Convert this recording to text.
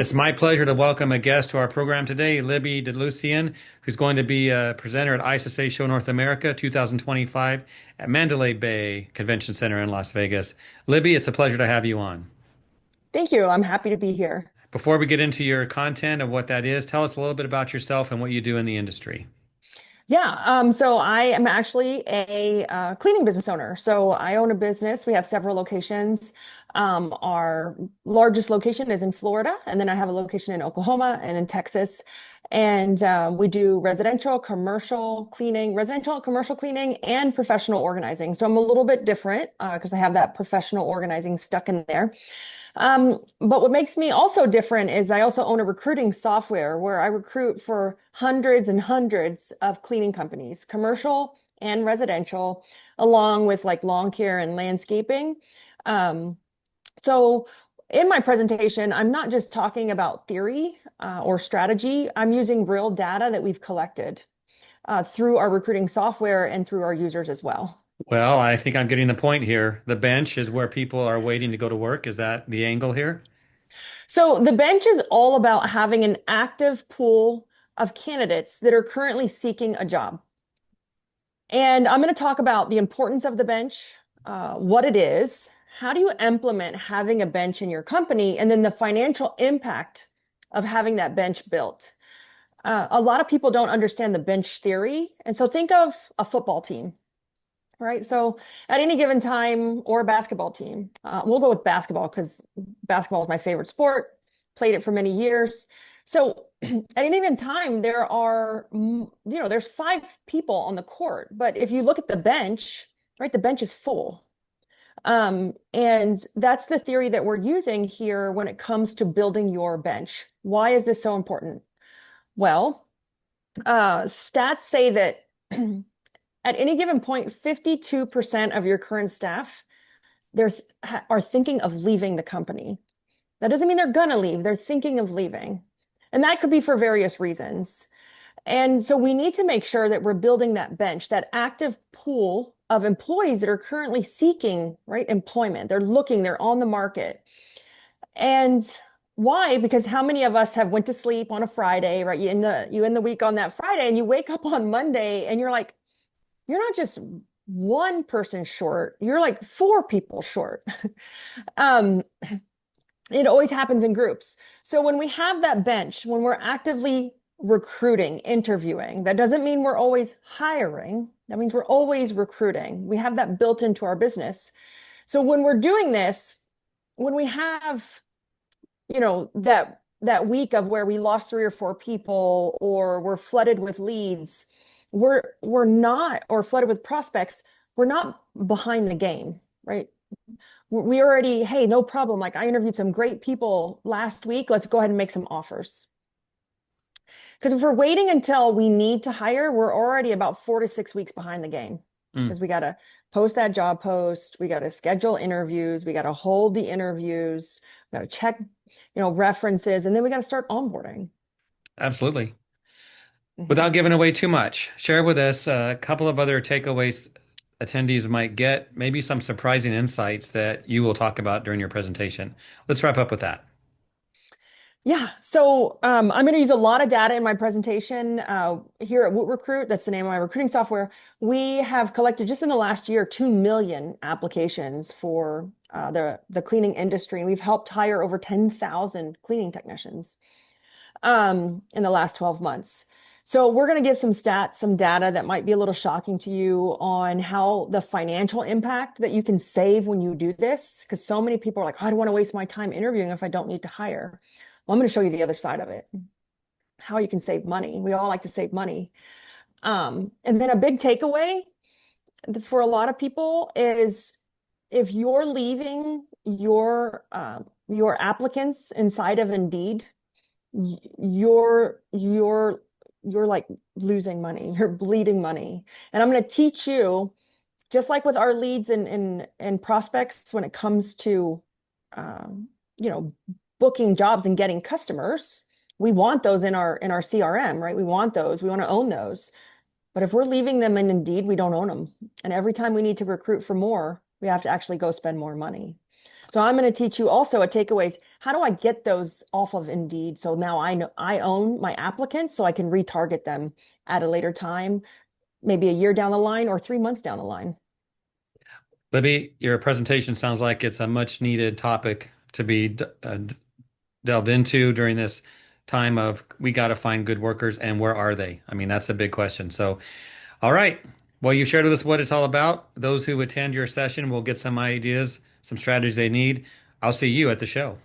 It's my pleasure to welcome a guest to our program today, Libby DeLucian, who's going to be a presenter at ISSA Show North America 2025 at Mandalay Bay Convention Center in Las Vegas. Libby, it's a pleasure to have you on. Thank you. I'm happy to be here. Before we get into your content of what that is, tell us a little bit about yourself and what you do in the industry. So I am actually a cleaning business owner. So I own a business. We have several locations. Our largest location is in Florida, and then I have a location in Oklahoma and in Texas. And we do residential, commercial cleaning, and professional organizing. So I'm a little bit different because I have that professional organizing stuck in there. But what makes me also different is I also own a recruiting software where I recruit for hundreds and hundreds of cleaning companies, commercial and residential, along with like lawn care and landscaping. Um, so in my presentation, I'm not just talking about theory or strategy. I'm using real data that we've collected through our recruiting software and through our users as well. Well, I think I'm getting the point here. The bench is where people are waiting to go to work. Is that the angle here? So the bench is all about having an active pool of candidates that are currently seeking a job. And I'm going to talk about the importance of the bench, what it is, how do you implement having a bench in your company, and then the financial impact of having that bench built. A lot of people don't understand the bench theory. And so think of a football team, right? So at any given time, or a basketball team, we'll go with basketball because basketball is my favorite sport, played it for many years. So at any given time, there's five people on the court. But if you look at the bench, right, the bench is full. And that's the theory that we're using here when it comes to building your bench. Why is this so important? Well, stats say that at any given point, 52% of your current staff are thinking of leaving the company. That doesn't mean they're gonna leave, they're thinking of leaving. And that could be for various reasons. And so we need to make sure that we're building that bench, that active pool of employees that are currently seeking, right, employment. They're looking, they're on the market. And why? Because how many of us have went to sleep on a Friday, right? You end the week on that Friday and you wake up on Monday and you're like, you're not just one person short, you're like four people short. um, it always happens in groups. So when we have that bench, when we're actively recruiting, interviewing, that doesn't mean we're always hiring. That means we're always recruiting. We have that built into our business. So when we're doing this, when we have, that week of where we lost three or four people or we're flooded with leads, we're not, or flooded with prospects, we're not behind the game, right? We already, hey, no problem. Like I interviewed some great people last week. Let's go ahead and make some offers. Because if we're waiting until we need to hire, we're already about 4 to 6 weeks behind the game. Mm, Because we got to post that job post, we got to schedule interviews, we got to hold the interviews, we got to check, references, and then we got to start onboarding. absolutely. Mhm. Without giving away too much, share with us a couple of other takeaways attendees might get, maybe some surprising insights that you will talk about during your presentation. Let's wrap up with that. Yeah, so I'm going to use a lot of data in my presentation. Here at Woot Recruit, that's the name of my recruiting software. We have collected just in the last year 2 million applications for the cleaning industry. We've helped hire over 10,000 cleaning technicians in the last 12 months. So we're going to give some stats, some data that might be a little shocking to you on how the financial impact that you can save when you do this, because so many people are like, oh, I don't want to waste my time interviewing if I don't need to hire. Well, I'm going to show you the other side of it, how you can save money. We all like to save money. And then a big takeaway for a lot of people is if you're leaving your applicants inside of Indeed, you're like losing money. You're bleeding money. And I'm going to teach you, just like with our leads and prospects, when it comes to you know booking jobs and getting customers, we want those in our CRM, right? We want those. We want to own those. But if we're leaving them in Indeed, we don't own them. And every time we need to recruit for more, we have to actually go spend more money. So I'm going to teach you also a takeaways. How do I get those off of Indeed? So now I know I own my applicants so I can retarget them at a later time, maybe a year down the line or 3 months down the line. Libby, your presentation sounds like it's a much needed topic to be delved into during this time of we got to find good workers and where are they? I mean, that's a big question. So, all right. Well, you've shared with us what it's all about. Those who attend your session will get some ideas, some strategies they need. I'll see you at the show.